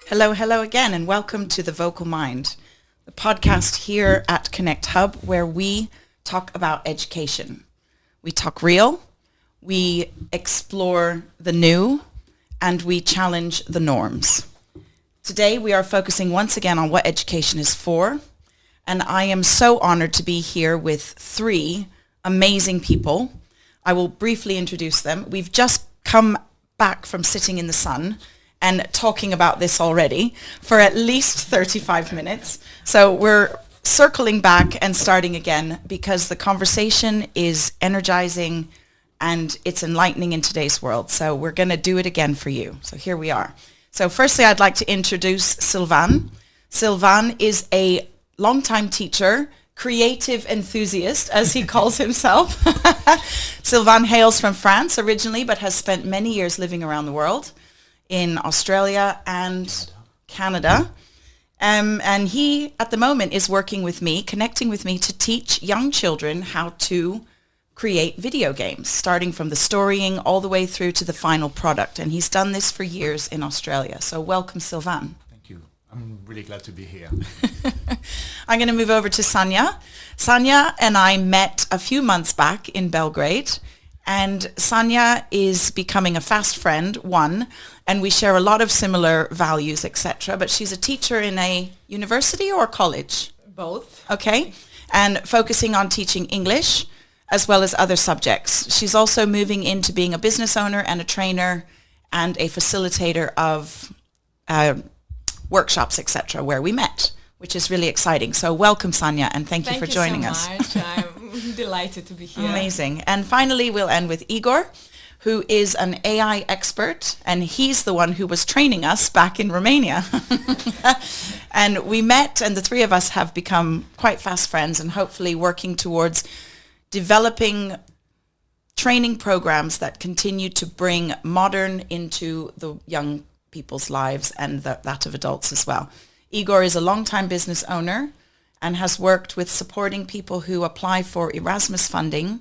Hello, hello again, and welcome to The Vocal Mind, the podcast here at Connect Hub, where we talk about education. We talk real, we explore the new, and we challenge the norms. Today, we are focusing once again on what education is for, and I am so honored to be here with three amazing people. I will briefly introduce them. We've just come back from sitting in the sun and talking about this already for at least 35 minutes. So we're circling back and starting again because the conversation is energizing and it's enlightening in today's world. So we're going to do it again for you. So here we are. So firstly, I'd like to introduce Sylvain. Sylvain is a longtime teacher, creative enthusiast, as he calls himself. Sylvain hails from France originally, but has spent many years living around the world, in Australia and Canada. And he, at the moment, is working with me, connecting with me to teach young children how to create video games, starting from the storying all the way through to the final product. And he's done this for years in Australia. So welcome, Sylvain. Thank you. I'm really glad to be here. I'm going to move over to Sanja. Sanja and I met a few months back in Belgrade. And Sanja is becoming a fast friend, and we share a lot of similar values, etc. But she's a teacher in a university or college? Both. Okay. And focusing on teaching English as well as other subjects. She's also moving into being a business owner and a trainer and a facilitator of workshops, etc., where we met, which is really exciting. So welcome, Sanja, and thank you for joining us. Thank you so much. I'm delighted to be here. Amazing. And finally, we'll end with Igor, who is an AI expert, and he's the one who was training us back in Romania. And we met, and the three of us have become quite fast friends and hopefully working towards developing training programs that continue to bring modern into the young people's lives and that of adults as well. Igor is a long-time business owner and has worked with supporting people who apply for Erasmus funding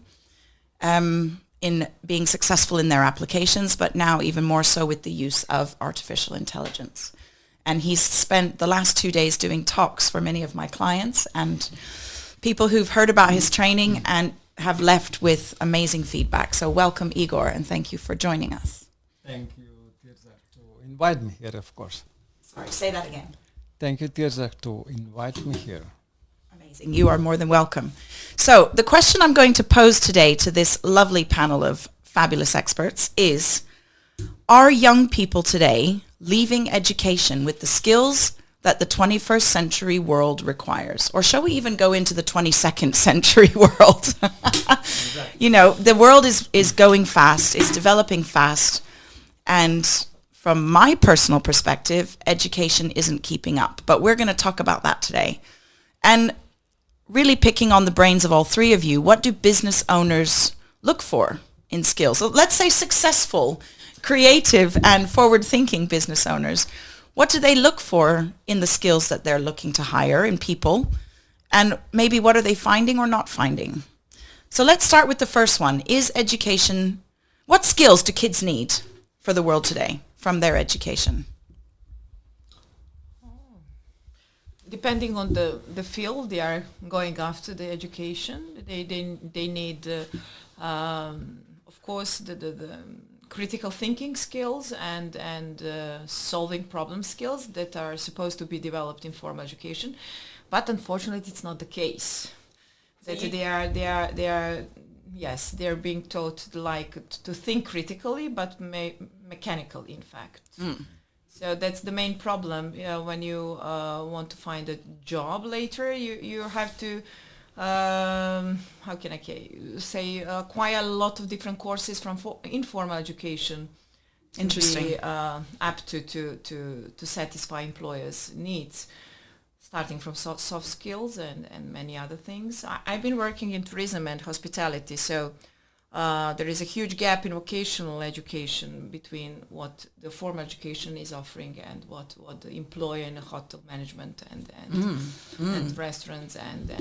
in being successful in their applications, but now even more so with the use of artificial intelligence. And he's spent the last 2 days doing talks for many of my clients and people who've heard about his training and have left with amazing feedback. So welcome, Igor, and thank you for joining us. Thank you, Tirzah, to invite me here, of course. Sorry, say that again. Thank you, Tirzah, to invite me here. Amazing. You are more than welcome. So the question I'm going to pose today to this lovely panel of fabulous experts is, are young people today leaving education with the skills that the 21st century world requires? Or shall we even go into the 22nd century world? You know, the world is going fast, it's developing fast, and from my personal perspective, education isn't keeping up. But we're going to talk about that today. And really picking on the brains of all three of you, what do business owners look for in skills? So let's say successful, creative, and forward-thinking business owners. What do they look for in the skills that they're looking to hire in people? And maybe what are they finding or not finding? So let's start with the first one. Is education, what skills do kids need for the world today from their education? Depending on the field they are going after the education, they need, of course, the critical thinking skills and solving problem skills that are supposed to be developed in formal education, but unfortunately it's not the case. That they are yes, they're being taught like to think critically, but mechanically, in fact. So that's the main problem. When you want to find a job later, you have to how can I say acquire a lot of different courses from informal education to Interesting. be apt to satisfy employers' needs, starting from soft skills and many other things. I've been working in tourism and hospitality, so there is a huge gap in vocational education between what the formal education is offering and what the employer in hotel management and restaurants and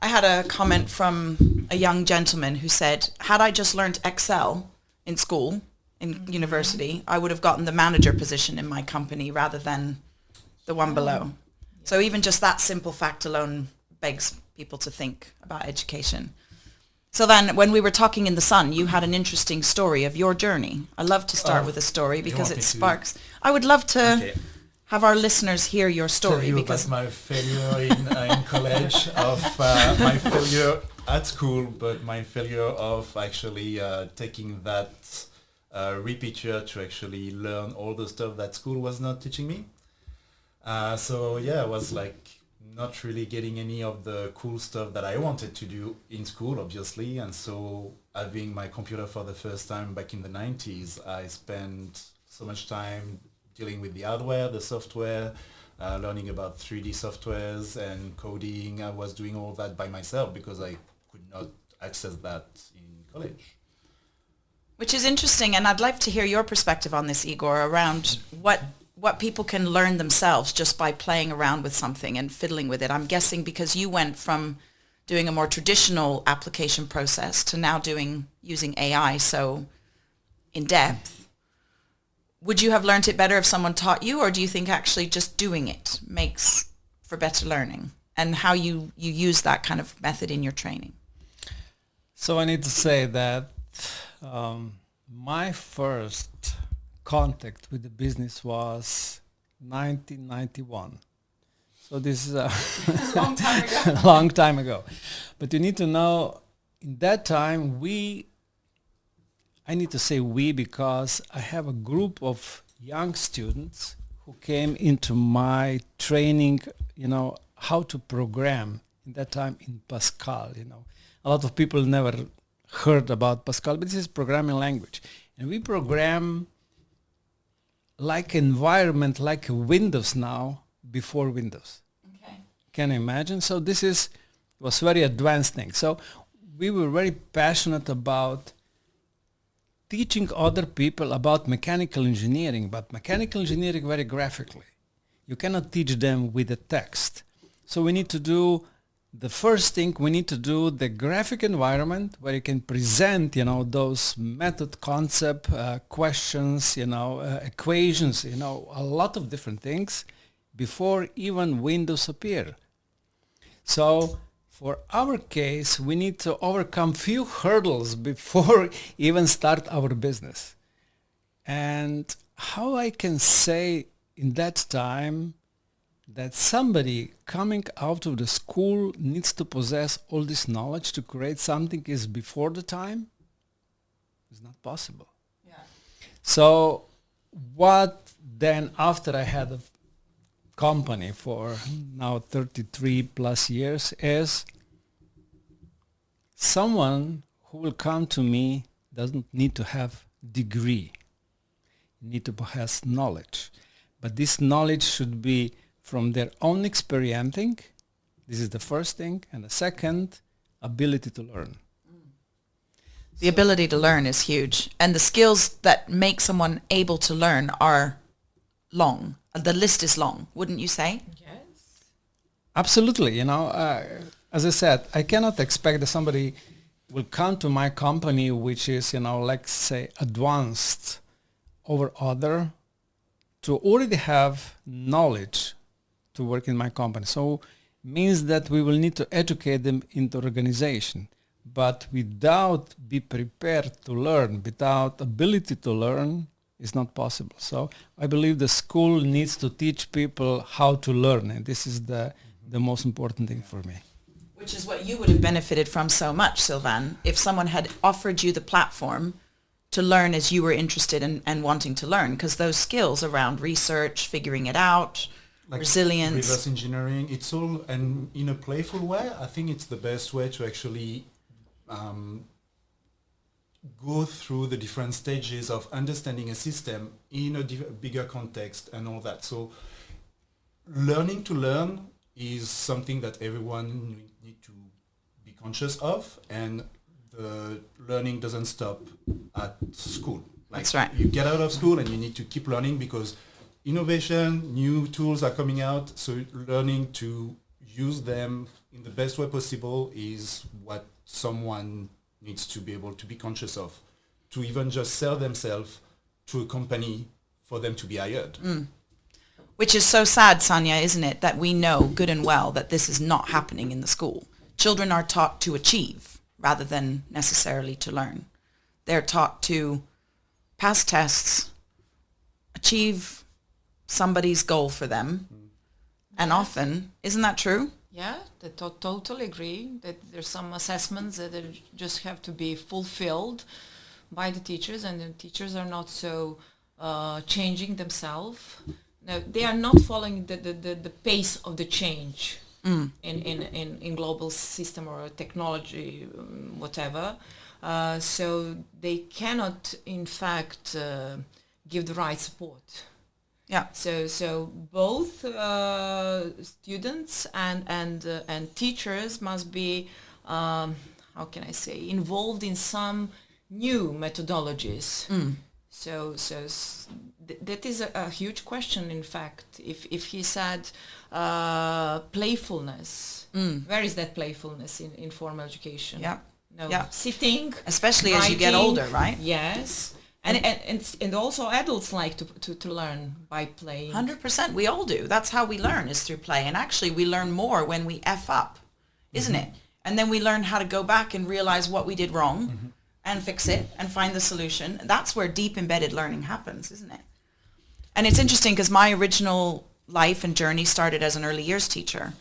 I had a comment from a young gentleman who said, had I just learned Excel in school, in university, I would have gotten the manager position in my company rather than the one below. So even just that simple fact alone begs people to think about education. So then when we were talking in the sun, you had an interesting story of your journey. I love to start with a story because it sparks. I would love to have our listeners hear your story. Tell you because about my failure in college, of my failure at school, but my failure of actually taking that repeat year to actually learn all the stuff that school was not teaching me. So yeah, I was like not really getting any of the cool stuff that I wanted to do in school, obviously. And so having my computer for the first time back in the 90s, I spent so much time dealing with the hardware, the software, learning about 3D softwares and coding. I was doing all that by myself because I could not access that in college. which is interesting, and I'd like to hear your perspective on this, Igor, around what people can learn themselves just by playing around with something and fiddling with it. I'm guessing because you went from doing a more traditional application process to now using AI so in depth. Would you have learned it better if someone taught you, or do you think actually just doing it makes for better learning, and how you use that kind of method in your training? So I need to say that my first contact with the business was 1991. So this is a Long time ago. long time ago. But you need to know, in that time, I need to say we because I have a group of young students who came into my training, how to program in that time in Pascal, A lot of people never heard about Pascal, but this is programming language. And we program like environment, like Windows now, before Windows. Okay. Can you imagine? So this was very advanced thing. So we were very passionate about teaching other people about mechanical engineering, but mechanical engineering very graphically. You cannot teach them with a text. So we need to do the first thing, we need to do the graphic environment where you can present, those method, concept, questions, equations, a lot of different things before even Windows appear. So for our case, we need to overcome few hurdles before even start our business. And how I can say in that time that somebody coming out of the school needs to possess all this knowledge to create something is before the time, is not possible. Yeah. So what then, after I had a company for now 33 plus years, is someone who will come to me doesn't need to have degree, need to possess knowledge. But this knowledge should be from their own experiencing. This is the first thing. And the second, ability to learn. The ability to learn is huge. And the skills that make someone able to learn are long. The list is long, wouldn't you say? Yes. Absolutely. As I said, I cannot expect that somebody will come to my company, which is, let's say, advanced over other, to already have knowledge to work in my company. So means that we will need to educate them into organization. But without be prepared to learn, without ability to learn, it's not possible. So I believe the school needs to teach people how to learn. And this is the most important thing for me. Which is what you would have benefited from so much, Sylvain, if someone had offered you the platform to learn as you were interested in and wanting to learn, because those skills around research, figuring it out, like resilience, reverse engineering, it's all, and in a playful way, I think it's the best way to actually go through the different stages of understanding a system in a bigger context and all that. So learning to learn is something that everyone need to be conscious of, and the learning doesn't stop at school. That's right. You get out of school and you need to keep learning because innovation, new tools are coming out, so learning to use them in the best way possible is what someone needs to be able to be conscious of, to even just sell themselves to a company for them to be hired. Which is so sad, Sanja, isn't it, that we know good and well that this is not happening in the school. Children are taught to achieve rather than necessarily to learn. They're taught to pass tests, achieve somebody's goal for them, and often, isn't that true? Yeah, I totally agree that there's some assessments that just have to be fulfilled by the teachers, and the teachers are not so changing themselves. No, they are not following the pace of the change in global system or technology, whatever. So they cannot, in fact, give the right support. Yeah. So both students and teachers must be, how can I say, involved in some new methodologies. That is a huge question. In fact, if he said playfulness, where is that playfulness in formal education? Yeah. No, Yeah. sitting, Especially as you get writing, older, right? Yes. And also adults like to learn by playing. 100%. We all do. That's how we learn, is through play. And actually, we learn more when we F up, isn't it? And then we learn how to go back and realize what we did wrong and fix it and find the solution. That's where deep embedded learning happens, isn't it? And it's interesting because my original life and journey started as an early years teacher.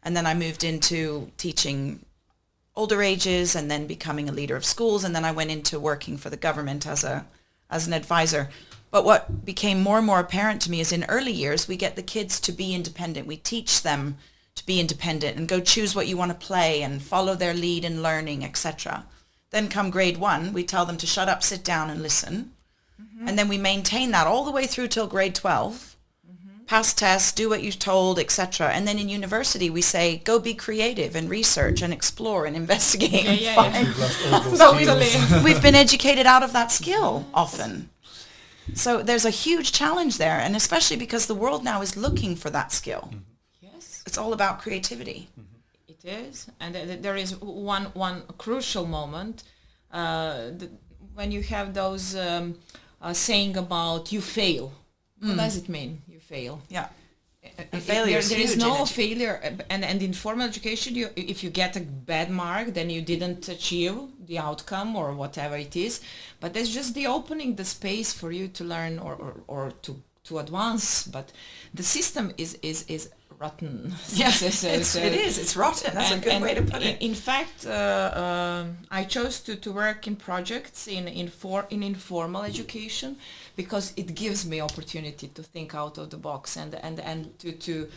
And then I moved into teaching older ages and then becoming a leader of schools. And then I went into working for the government as an advisor. But what became more and more apparent to me is in early years, we get the kids to be independent. We teach them to be independent and go choose what you want to play and follow their lead in learning, etc. Then come grade 1, we tell them to shut up, sit down and listen. And then we maintain that all the way through till grade 12. Pass tests, do what you're told, etc. And then in university, we say, go be creative and research and explore and investigate. But we've been educated out of that skill often. So there's a huge challenge there, and especially because the world now is looking for that skill. Yes, It's all about creativity. it is. And there is one crucial moment when you have those saying about you fail. What does it mean, you fail? Yeah. And failure is there huge is in no education. failure, and in formal education, if you get a bad mark, then you didn't achieve the outcome or whatever it is. But that's just the opening the space for you to learn or to advance. But the system is rotten. Yes, it is. It's rotten. That's a good way to put it. In fact, I chose to work in projects in informal education because it gives me opportunity to think out of the box and to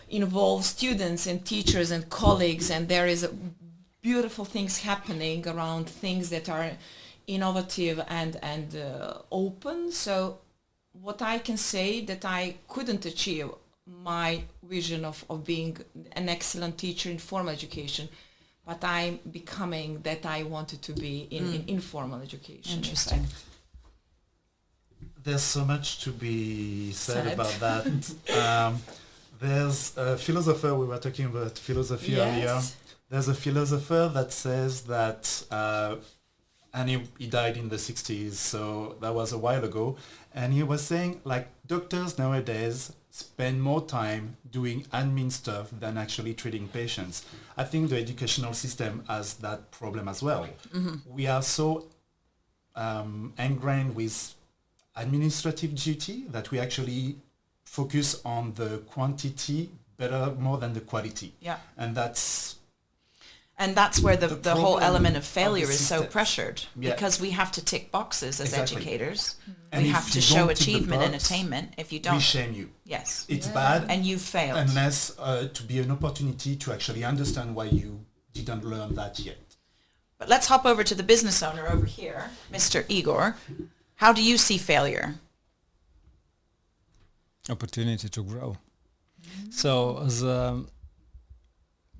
involve students and teachers and colleagues, and there is beautiful things happening around things that are innovative and open. So what I can say that I couldn't achieve my vision of being an excellent teacher in formal education, but I'm becoming that I wanted to be in informal education. Interesting. There's so much to be said about that. There's a philosopher, we were talking about philosophy earlier. There's a philosopher that says that, and he died in the 60s, so that was a while ago, and he was saying, like, doctors nowadays spend more time doing admin stuff than actually treating patients. I think the educational system has that problem as well. We are so ingrained with administrative duty that we actually focus on the quantity more than the quality. Yeah. And that's where the whole problem element of of failure the is so system. pressured, Yeah. because we have to tick boxes as Exactly. educators. And We if have to you show don't tick the achievement and box, attainment. If you we don't, shame you. yes, It's bad and you failed. unless to be an opportunity to actually understand why you didn't learn that yet. But let's hop over to the business owner over here, Mr. Igor. How do you see failure? Opportunity to grow. So as a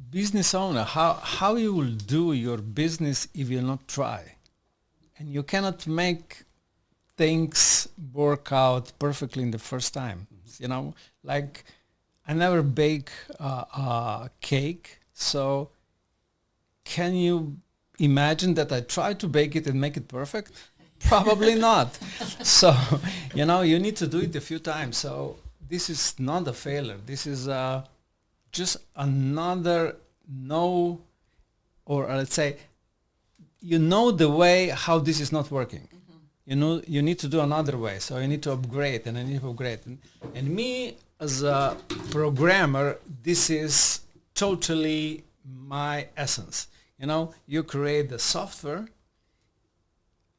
business owner, how you will do your business if you not try? And you cannot make things work out perfectly in the first time. You know, like I never bake a cake, so can you imagine that I try to bake it and make it perfect? Probably not. So, you know, you need to do it a few times. So this is not a failure. This is just another no, or let's say, you know the way how this is not working. You know, you need to do another way. So you need to upgrade and I need to upgrade. And me as a programmer, this is totally my essence. You know, you create the software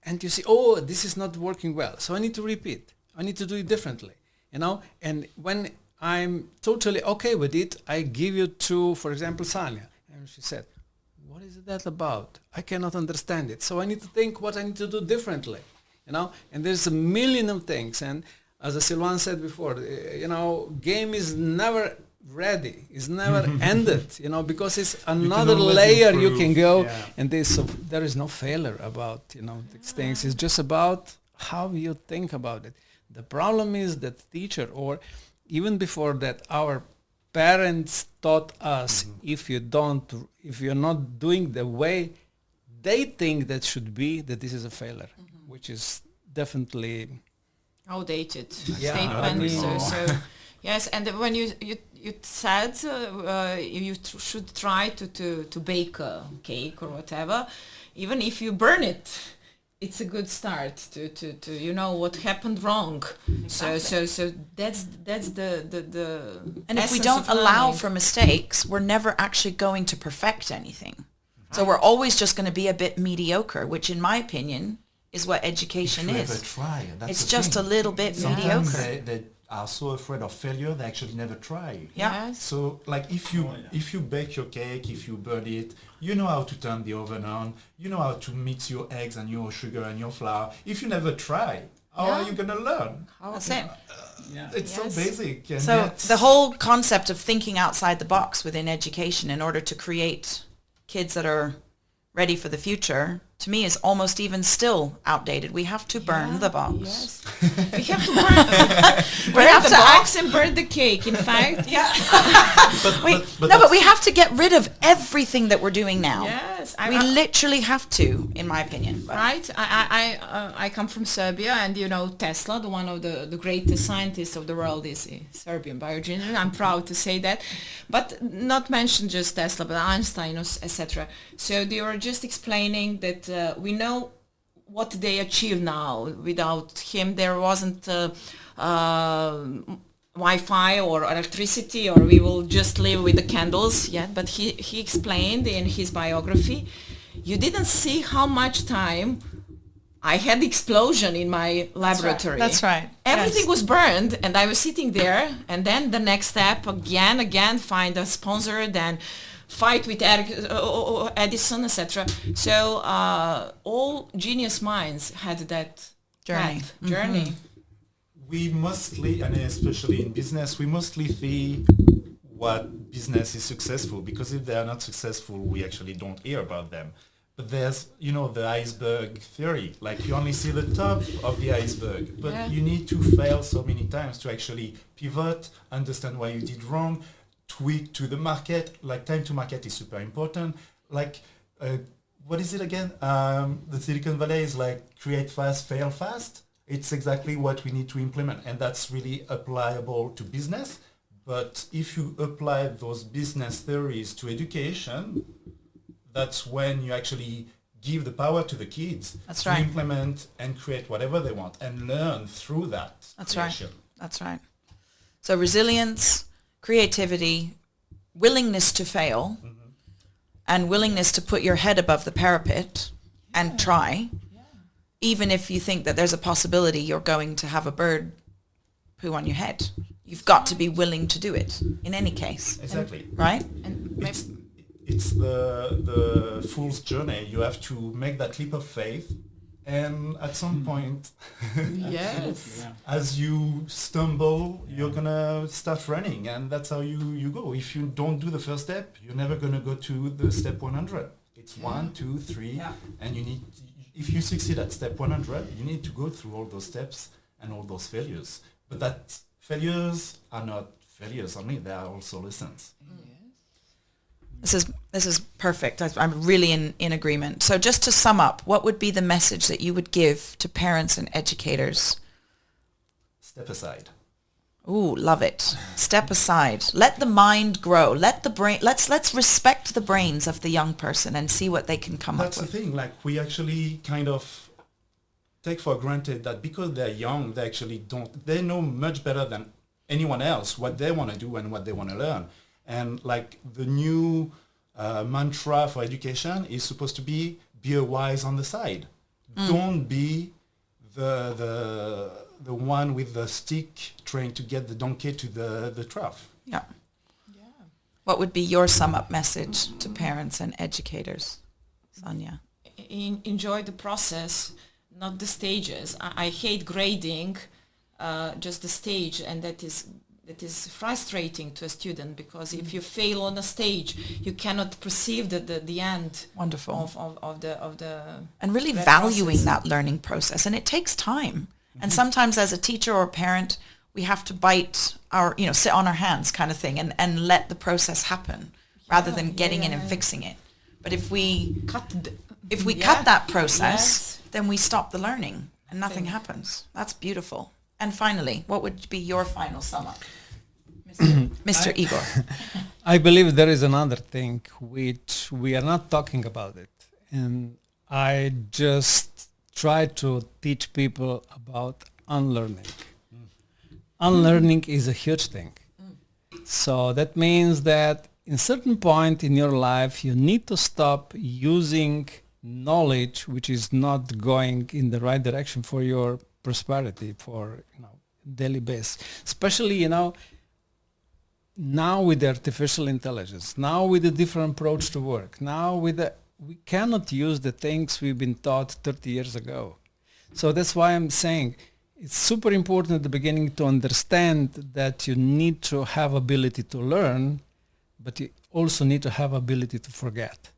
and you see, oh, this is not working well. So I need to repeat. I need to do it differently. You know, and when I'm totally okay with it, I give you to, for example, Sanja. And she said, what is that about? I cannot understand it. So I need to think what I need to do differently. You know, and there's a million of things. And as Sylvain said before, you know, game is never ready. It's never ended, you know, because it's another layer improve. You can go. Yeah. And there is no failure about, you know, these things. It's just about how you think about it. The problem is that teacher, or even before that, our parents taught us, if you're not doing the way they think that should be, that this is a failure, which is definitely outdated statement. So yes, and when you said you should try to bake a cake or whatever, even if you burn it, it's a good start to you know what happened wrong. Exactly. So that's the and if we don't allow for mistakes, we're never actually going to perfect anything. So we're always just going to be a bit mediocre, which in my opinion is what education is. Never try. It's just a little bit mediocre. They are so afraid of failure, they actually never try. Yeah. Yes. So, like, if you bake your cake, if you burn it, you know how to turn the oven on, you know how to mix your eggs and your sugar and your flour. If you never try, how are you going to learn? That's it. It's so basic. And so the whole concept of thinking outside the box within education in order to create kids that are ready for the future, to me, is almost even still outdated. We have to burn the box. Yes. We have to burn the box and burn the cake, in fact. Yeah. But we have to get rid of everything that we're doing now. Yes. We literally have to, in my opinion. Right. I come from Serbia, and you know Tesla, one of the greatest scientists of the world, is a Serbian by origin. I'm proud to say that. But not mention just Tesla, but Einstein, etc. So they were just explaining that we know what they achieve now. Without him, there wasn't Wi-Fi or electricity, or we will just live with the candles. Yeah, but he explained in his biography, you didn't see how much time I had the explosion in my laboratory. That's right. Everything was burned, and I was sitting there, and then the next step, again, find a sponsor, then fight with Edison, etc. So all genius minds had that journey. We mostly, and especially in business, we mostly see what business is successful, because if they are not successful, we actually don't hear about them. But there's, you know, the iceberg theory. Like, you only see the top of the iceberg, but you need to fail so many times to actually pivot, understand why you did wrong, tweak to the market. Like, time to market is super important. Like, what is it again? The Silicon Valley is like, create fast, fail fast. It's exactly what we need to implement, and that's really applicable to business. But if you apply those business theories to education, that's when you actually give the power to the kids to implement and create whatever they want and learn through that. That's creation. That's right. So resilience, creativity, willingness to fail, and willingness to put your head above the parapet and try. Even if you think that there's a possibility you're going to have a bird poo on your head, you've got to be willing to do it in any case. Exactly. Right? And it's the fool's journey. You have to make that leap of faith, and at some point, as you stumble, you're gonna start running, and that's how you go. If you don't do the first step, you're never gonna go to the step 100. It's 1, 2, 3, and you need. If you succeed at step 100, you need to go through all those steps and all those failures. But that failures are not failures only; they are also lessons. This is perfect. I'm really in agreement. So just to sum up, what would be the message that you would give to parents and educators? Step aside. Ooh, love it. Step aside. Let the mind grow. Let the brain. Let's respect the brains of the young person and see what they can come That's up the with. thing. Like we actually kind of take for granted that because they're young, they actually don't. They know much better than anyone else what they want to do and what they want to learn. And like the new mantra for education is supposed to be a wise on the side. Don't be the one with the stick trying to get the donkey to the trough. Yeah. What would be your sum up message to parents and educators, Sanja? Enjoy the process, not the stages. I hate grading just the stage, and that is frustrating to a student, because if you fail on a stage, you cannot perceive the end. Wonderful. of the And really that valuing process. that learning process. And it takes time. And sometimes as a teacher or parent, we have to sit on our hands kind of thing and let the process happen rather than getting in and fixing it. But if we cut that process, then we stop the learning and nothing happens. That's beautiful. And finally, what would be your final sum up, Mr. Igor? I believe there is another thing which we are not talking about it. And I just try to teach people about unlearning. Unlearning is a huge thing. So that means that in certain point in your life, you need to stop using knowledge which is not going in the right direction for your prosperity, for daily basis. Especially, now with the artificial intelligence, now with a different approach to work, now we cannot use the things we've been taught 30 years ago. So that's why I'm saying it's super important at the beginning to understand that you need to have ability to learn, but you also need to have ability to forget.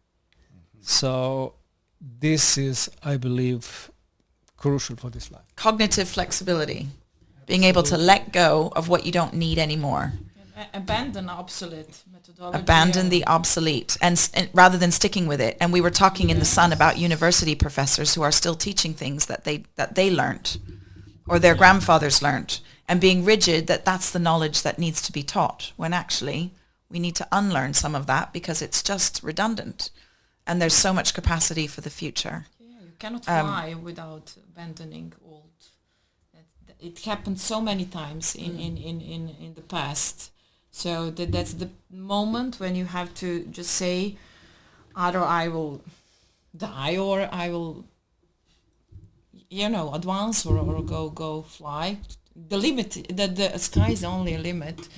So this is, I believe, crucial for this life. Cognitive flexibility, being able to let go of what you don't need anymore. Abandon obsolete methodology. Abandon the obsolete and rather than sticking with it. And we were talking in the Sun about university professors who are still teaching things that they learned or their grandfathers learned, and being rigid that that's the knowledge that needs to be taught, when actually we need to unlearn some of that because it's just redundant and there's so much capacity for the future. Yeah, you cannot fly without abandoning old. It happened so many times in the past. So that's the moment when you have to just say, either I will die or I will, advance or go fly. The limit, the sky is only a limit.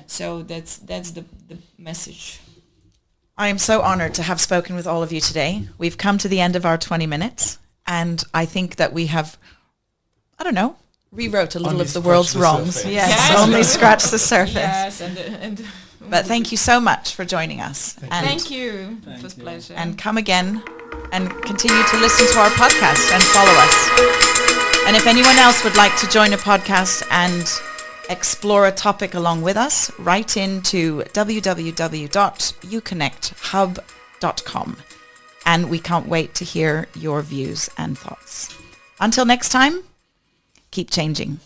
So that's the message. I am so honored to have spoken with all of you today. We've come to the end of our 20 minutes, and I think that we have, rewrote a little Only of the world's scratched the wrongs. surface. Yes, only scratched the surface. Yes, and But thank you so much for joining us. thank you. It was a pleasure. And come again and continue to listen to our podcast and follow us. And if anyone else would like to join a podcast and explore a topic along with us, write into www.uconnecthub.com. And we can't wait to hear your views and thoughts. Until next time, keep changing.